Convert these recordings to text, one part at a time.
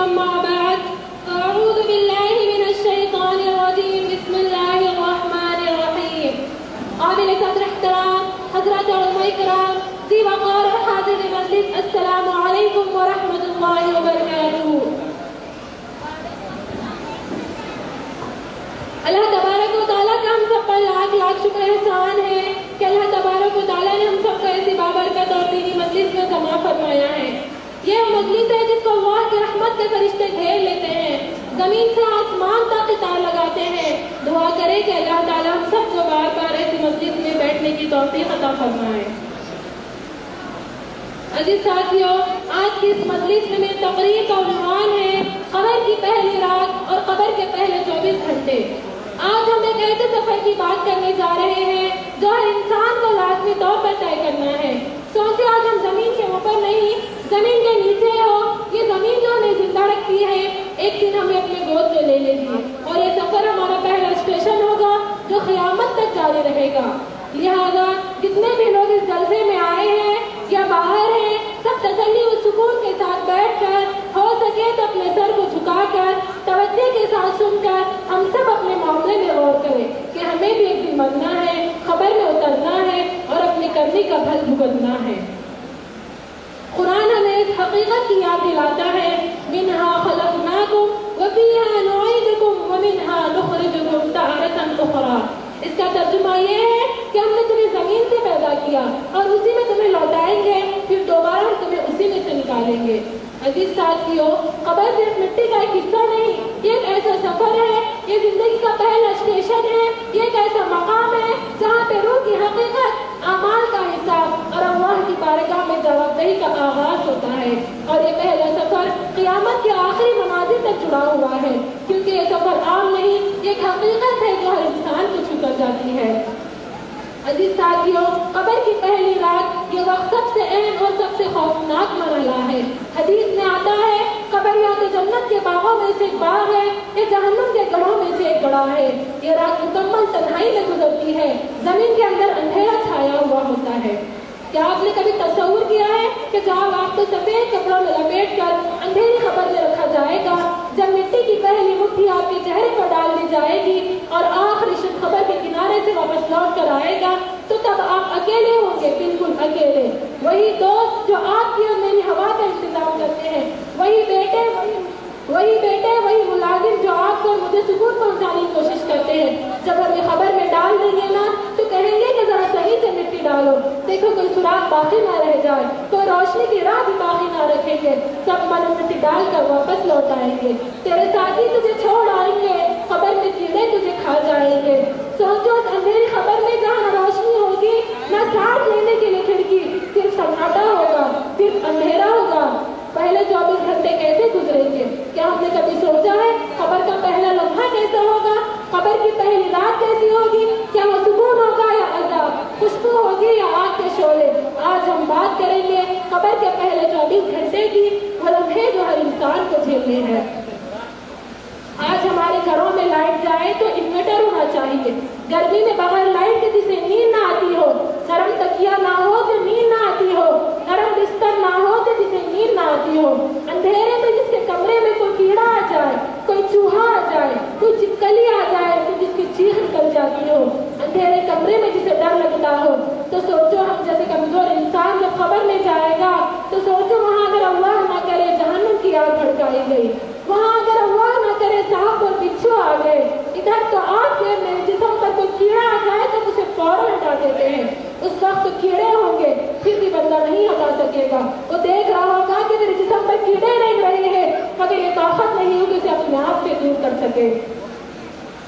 أما بعد أعوذ بالله من الشيطان الرجيم بسم الله الرحمن الرحيم قابل صدر احترام حضرات علماء کرام ذی وقار اور حاضر مجلس السلام علیکم ورحمۃ اللہ وبرکاتہ۔ اللہ تبارک و تعالیٰ کا ہم سب پر لاکھ لاکھ شکر احسان ہے کہ اللہ تبارک و تعالیٰ نے ہم سب کو ایسی بابرکت اور دینی مجلس میں جمع فرمایا ہے۔ یہ مجلس ہے جس کو اللہ کی رحمت کے فرشتے گھیر لیتے ہیں، زمین سے آسمان تک قطار لگاتے ہیں۔ دعا کرے کہ اللہ تعالیٰ ہم سب کو بار بار ایسی مجلس میں بیٹھنے کی توفیق عطا فرمائے۔ عزیز ساتھیوں، آج کی اس مجلس میں میری تقریر کا عنوان ہے قبر کی پہلی رات اور قبر کے پہلے 24 گھنٹے۔ آج ہم ایک ایسے سفر کی بات کرنے جا رہے ہیں جو ہر انسان کو لازمی طور پر طے کرنا ہے۔ سوچے آج ہم زمین کے اوپر نہیں، زمین کے نیچے ہو، یہ زمین جو ہمیں زندہ رکھتی ہے ایک دن ہمیں اپنے گود میں لے لے گی، اور یہ سفر ہمارا پہلا اسٹیشن ہوگا جو قیامت تک جاری رہے گا۔ لہذا جتنے بھی لوگ اس جلسے میں آئے ہیں یا باہر ہیں، سب تسلی و سکون کے ساتھ بیٹھ کر، ہو سکے تو اپنے سر کو جھکا کر توجہ کے ساتھ سن کر ہم سب اپنے معاملے میں غور کریں کہ ہمیں بھی ایک دن مرنا ہے، قبر میں اترنا ہے اور اپنے کرنے کا پھل بھگتنا ہے۔ قرآن ہمیں اس حقیقت کی یاد دلاتا ہے منہا خلقناکم وفیہا نعیدکم ومنہا نخرجکم تارۃ اخری۔ اس کا ترجمہ یہ ہے کہ ہم نے تمہیں زمین سے پیدا کیا اور اسی میں تمہیں لوٹائیں گے، پھر دوبارہ ہم تمہیں اسی میں سے نکالیں گے۔ عزیز ساتھیوں، قبر صرف مٹی کا ایک حصہ نہیں، یہ ایک ایسا سفر ہے، یہ زندگی کا پہلا اسٹیشن ہے، یہ ایک ایسا مقام ہے جہاں پہ روح کی حقیقت، اعمال کا حساب اور اللہ کی بارگاہ میں جواب دہی کا آغاز ہوتا ہے۔ اور یہ پہلا سفر قیامت کے آخری منازل تک جڑا ہوا ہے، کیونکہ یہ سفر عام نہیں، یہ ایک حقیقت ہے جو ہر انسان کو چھو کر جاتی ہے۔ عزیز ساتھیوں، قبر کی پہلی رات یہ وقت سب سے اہم اور سب سے خوفناک مرحلہ ہے۔ حدیث میں آتا ہے قبر یا تو جنت کے باغوں میں سے ایک باغ ہے یا جہنم کے گڑھوں میں سے ایک گڑھا ہے۔ یہ رات مکمل تنہائی میں گزرتی ہے، زمین کے اندر اندھیرا چھایا ہوا ہوتا ہے۔ کیا آپ نے کبھی تصور کیا ہے کہ جب آپ کو سفید کپڑوں میں لپیٹ کر اندھیری قبر میں رکھا جائے گا، جب مٹی کی پہلی مٹھی آپ کے چہرے پر ڈال دی جائے گی اور آخری شب قبر کے کنارے سے واپس لوٹ کر آئے گا، تو تب آپ اکیلے ہوں گے، بالکل اکیلے۔ وہی دوست جو آپ کی اور میری ہوا کا انتظام کرتے ہیں، وہی بیٹے وہی ملازم جو آپ کو مجھے سکون پہنچانے کی کوشش کرتے ہیں، جب ہمیں خبر میں ڈال دیں گے نا تو کہیں گے کہ ذرا صحیح سے مٹی ڈالو، دیکھو کوئی سراغ باقی نہ رہ جائے، کوئی روشنی کی راہ بھی باقی نہ رکھیں گے، سب من مٹی ڈال کر واپس لوٹ آئیں گے۔ تیرے ساتھی تجھے چھوڑ آئیں گے، قبر میں کیڑے تجھے کھا جائیں گے۔ سوچو اندھیری قبر میں جہاں نہ روشنی ہوگی نہ سانس لینے کے لیے کھڑکی، صرف سناٹا ہوگا، صرف اندھیرا ہوگا۔ پہلے 24 گھنٹے کیسے گزریں گے؟ کیا ہم نے کبھی سوچا ہے قبر کا پہلا لمحہ کیسا ہوگا؟ قبر کی پہلی رات کیسی ہوگی؟ کیا وہ سکون ہوگا یا عذاب، خوشبو ہوگی یا آگ کے شعلے؟ آج ہم بات کریں گے قبر کے پہلے 24 گھنٹے کی، وہ لمحے جو ہر انسان کو جھیلنے ہیں۔ آج ہمارے گھروں میں لائٹ جائے تو انورٹر ہونا چاہیے۔ گرمی میں بغیر لائٹ کے جسے نیند نہ آتی ہو، نرم تکیہ نہ ہو تو نیند نہ آتی ہو، نرم بستر نہ ہو تو جسے نیند نہ آتی ہو، اندھیرے میں جس کے کمرے میں کوئی کیڑا آ جائے، کوئی چوہا آ جائے، کوئی چپکلی آ جائے تو جس کی چیخ نکل جاتی ہو، اندھیرے کمرے میں جسے ڈر لگتا ہو، تو سوچو ہم جیسے کمزور انسان جب قبر میں جائے گا تو سوچو وہاں اگر اللہ نہ کرے جہنم کی آگ بھڑکائی گئی، وہاں اگر اللہ نہ کرے سانپ اور بچھو آ گئے، ادھر تو آگ کے میرے جسم پر کوئی کیڑا آ جائے تو اسے فوراً ہٹا دیتے ہیں۔ اس وقت کیڑے ہوں گے پھر بھی بندہ نہیں ہٹا سکے گا، وہ دیکھ رہا ہوگا کہ میرے جسم پر کیڑے رہ رہے ہیں مگر یہ طاقت نہیں ہوگی اسے اپنے آپ سے دور کر سکے۔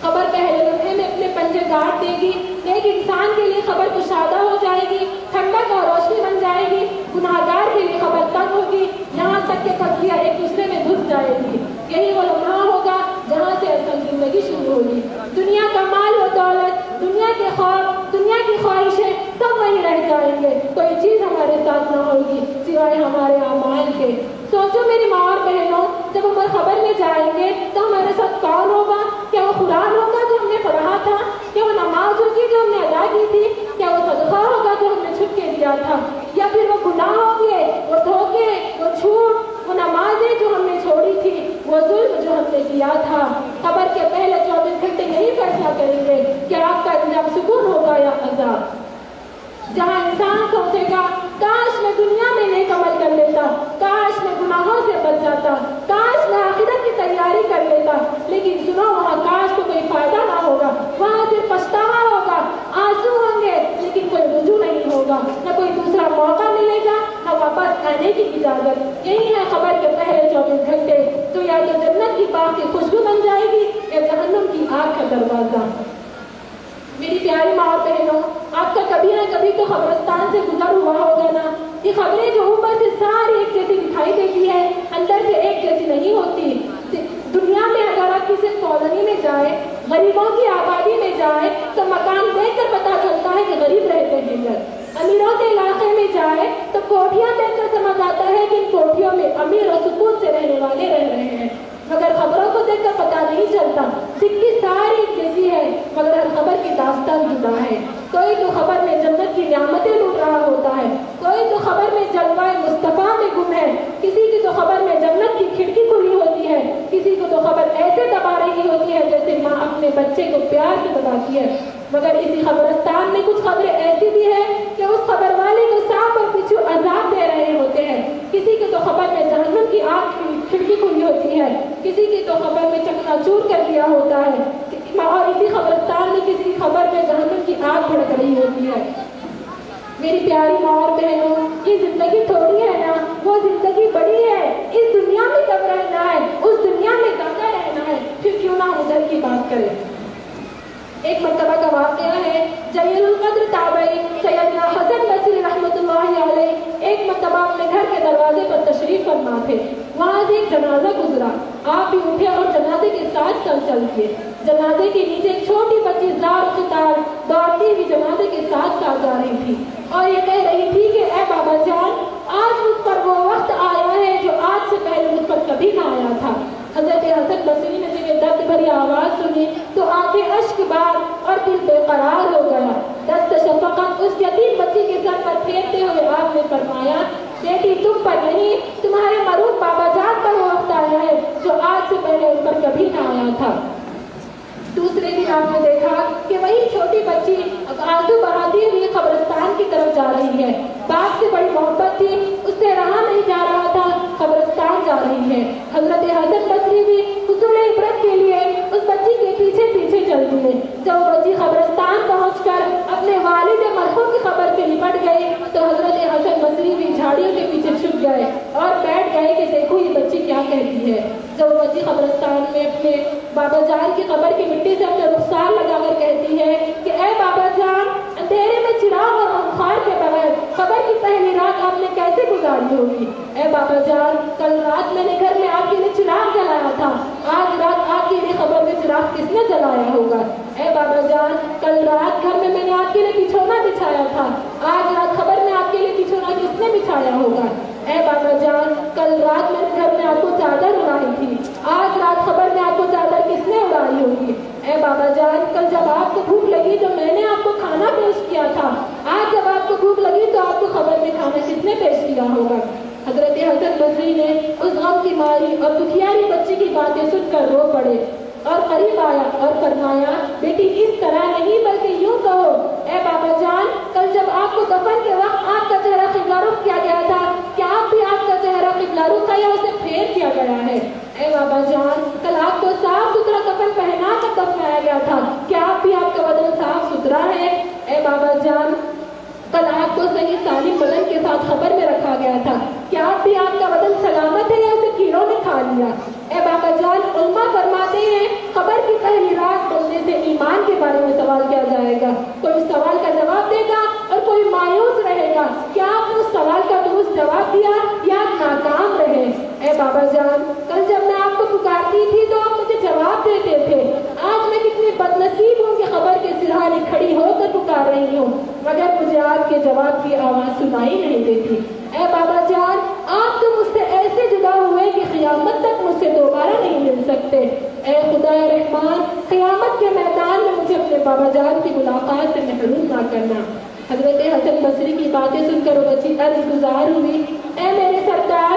قبر پہلے لمحے میں اپنے پنجے گاڑ دے گی، ایک انسان کے لیے قبر کشادہ ہو جائے گی، ٹھنڈک اور روشنی بن جائے گی، گناہگار کے لیے قبر تنگ ہوگی، یہاں تک کہ پسلیاں ایک دوسرے میں گھس جائے گی۔ یہی وہ لمحہ ہوگا جہاں سے اصل زندگی شروع ہوگی۔ دنیا کا مال و دولت، دنیا کے خواب، دنیا کی خواہشیں سب وہیں رہ جائیں گے، کوئی چیز ہمارے ساتھ نہ ہوگی سوائے ہمارے اعمال کے۔ سوچو میری ماں اور بہنوں، جب ہم قبر میں جائیں گے تو ہمارے ساتھ کون ہوگا؟ کیا وہ قرآن ہوگا جو ہم نے پڑھا تھا؟ کیا وہ نماز ہوگی جو ہم نے ادا کی تھی؟ کیا وہ صدقہ ہوگا جو ہم نے چھپ کے دیا تھا؟ یا پھر وہ گناہ ہوں گے، وہ دھوکے، وہ جھوٹ، وہ نمازیں جو ہم نے چھوڑی تھی، کیا تھا قبر کے پہلے 24 گھنٹے یہی فیصلہ کریں گے کہ آپ کا انجام سکون ہوگا یا عذاب. جہاں انسان سوچے گا کاش میں دنیا میں نیک عمل کر لیتا, کاش میں گناہوں سے بچ جاتا, کاش میں آخرت کی تیاری کر لیتا, لیکن سنو وہاں کاش کو کوئی فائدہ نہ ہوگا, وہاں صرف پچھتاوا ہوگا, آنسو ہوں گے لیکن کوئی رجوع نہیں ہوگا, نہ کوئی دوسرا موقع ملے گا نہ واپس آنے کی اجازت. یہی ہے قبر کے پہلے 24 گھنٹے, تو یا تو جنت کی باغ کی خوشبو بن جائے گی یا جہنم کی آگ کا دروازہ. میری پیاری ماں اور بہنوں, آپ کا کبھی نہ کبھی تو قبرستان سے گزر ہوا ہوگا نا. یہ خبریں جو اوپر سے ساری ایک جیسی دکھائی دیتی ہے, اندر سے ایک جیسی نہیں ہوتی. دنیا میں اگر آپ کسی کالونی میں جائیں, غریبوں کی آبادی میں جائیں, تو مکان دیکھ کر پتا چلتا ہے کہ غریب رہتے ہیں ادھر. امیروں کے علاقے میں جائیں تو کوٹھیاں دیکھ کر سمجھ آتا ہے کہ ان کوٹھیوں میں امیر اور سکون سے رہنے والے رہ رہے ہیں. مگر خبروں کو دیکھ کر پتا نہیں چلتا, سکھی ساری جیسی ہے مگر ہر خبر کی داستان جدا ہے. کوئی تو خبر میں جنت کی نعمتیں لوٹ رہا ہوتا ہے, کوئی تو خبر میں جلوہ مصطفیٰ میں گم ہے, کسی کی تو خبر میں جنت کی کھڑکی کھلی ہوتی ہے, کسی کو تو خبر ایسے دبا رہی ہوتی ہے جیسے ماں اپنے بچے کو پیار سے دباتی ہے. مگر اسی قبرستان میں کچھ خبریں ایسی بھی ہیں کہ اس خبر والے کو سانپ اور بچھو عذاب دے رہے ہوتے ہیں. کسی کی تو خبر میں جہنم کی آگ کی کھڑکی کھلی ہوتی ہے, کسی کی تو خبر میں چکنا چور کر دیا ہوتا ہے, اور اسی قبرستان میں کسی کی خبر میں جہنم کی آگ بھڑک رہی ہوتی ہے. میری پیاری ماں اور بہنوں, یہ زندگی تھوڑی ہے نا, وہ زندگی بڑی ہے. اس دنیا میں کب رہنا ہے, اس دنیا میں زیادہ رہنا ہے, پھر کیوں نہ ادھر کی بات کریں. ایک مرتبہ کا واقعہ ہے, جلیل القدر تابعی سیدنا حسن بصری رحمۃ اللہ علیہ ایک مرتبہ اپنے گھر کے دروازے پر تشریف فرما تھے. وہاں سے ایک جنازہ گزرا, آپ بھی اٹھے اور جنازے کے ساتھ چل دیے. جنازے کے نیچے ایک چھوٹی بچی زار و خطار دوڑتی ہوئی جنازے کے ساتھ جا رہی تھی اور یہ کہہ رہی تھی کہ اے بابا جان, آج مجھ پر وہ وقت آیا ہے جو آج سے پہلے مجھ پر کبھی نہ آیا تھا. حضرت حسن بصری نے جب یہ درد بھری آواز سنی تو آنکھیں اشک بار اور دل بے قرار ہو گیا. دست شفقت اس یتیم بچی کے سر پر پھیرتے ہوئے آپ نے فرمایا, بیٹی تم پر نہیں, تمہارے مرحوم بابا جان پر وہ وقت آیا ہے جو آج سے پہلے ان پر کبھی نہ آیا تھا. دوسرے دن آپ نے دیکھا کہ وہی چھوٹی بچی آنسو بہاتی ہوئی قبرستان کی طرف جا رہی ہے. باپ سے بڑی محبت تھی, اس سے رہا نہیں جا رہا تھا, قبرستان جا رہی ہے. حضرت حسن بصری بھی حصول عبرت کے لیے اس بچی کے پیچھے پیچھے چل دیے. جب وہ بچی قبرستان پہنچ کر اپنے والد مرحوم کی خبر سے لپٹ گئی تو حضرت حسن بصری بھی جھاڑیوں کے پیچھے چھپ گئے اور بیٹھ گئے کہ دیکھو یہ بچی کیا کہتی ہے. جب وہ بچی قبرستان میں اپنے بابا جان کی قبر کی مٹی سے اپنے رخسار لگا کر کہتی ہے کہ اے بابا جان, اندھیرے میں چراغ اور انوار کے بغیر قبر کی پہلی رات آپ نے کیسے گزاری ہوگی. اے بابا جان, کل رات میں نے گھر میں آپ کے لیے چراغ جلایا تھا, آج رات آپ کے لیے قبر میں چراغ کس نے جلایا ہوگا. اے بابا جان, کل رات گھر میں نے آپ کے لیے بچھونا بچھایا تھا, آج رات قبر میں آپ کے لیے بچھونا کس نے بچھایا ہوگا. اے بابا جان, کل رات میں نے گھر میں آپ کو چادر اڑائی تھی, آج رات قبر میں آپ کو چادر کس نے اڑائی ہوگی. اے بابا جان, کل جب آپ کو بھوک لگی تو میں نے آپ کو کھانا پیش کیا تھا, آج جب آپ کو بھوک لگی تو آپ کو قبر میں کھانا کس نے پیش کیا ہوگا. حضرت حسن بصری نے اس غم کی ماری اور دکھیاری بچی کی باتیں سن کر رو پڑے اور قریب آیا اور فرمایا, بیٹی اس طرح نہیں بلکہ یوں کہو, اے بابا جان, کل جب آپ کو دفن کے وقت آپ کا چہرہ قبلہ رخ کیا گیا تھا, کیا آپ بھی آپ کا چہرہ قبلہ رخ تھا یا اسے پھیر دیا گیا ہے. اے بابا جان, کل آپ کو صاف ستھرا کفن پہنا کر دفنایا گیا تھا, کیا آپ بھی آپ کا بدن صاف ستھرا ہے. اے بابا جان, کل آپ کو صحیح سالم بدن کے ساتھ قبر میں رکھا گیا تھا, کیا آپ بھی آپ کا بدن سلامت ہے یا اسے کیڑوں نے کھا لیا. اے بابا جان, علماء فرماتے ہیں قبر کی پہلی رات بولنے سے ایمان کے بارے میں سوال کیا جائے گا. کوئی اس سوال کا جواب دے گا اور کوئی مایوس رہے گا. کیا آپ نے اس سوال کا درست جواب دیا یا ناکام رہے. اے بابا جان, کل جب میں آپ کو پکارتی تھی تو آپ مجھے جواب دیتے تھے, آج میں کتنی بدنصیب ہوں کہ خبر کے سرہانے کھڑی ہو کر پکار رہی ہوں مگر مجھے آپ کے جواب کی آواز سنائی نہیں دیتی. اے بابا جان, آپ تو مجھ سے ایسے جدا ہوئے کہ قیامت تک مجھ سے دوبارہ نہیں مل سکتے. اے خدا رحمان, قیامت کے میدان میں مجھے اپنے بابا جان کی ملاقات سے محروم نہ کرنا. حضرت حسن بصری کی باتیں سن کر وہ بچی عرض گزار ہوئی, اے میرے سردار,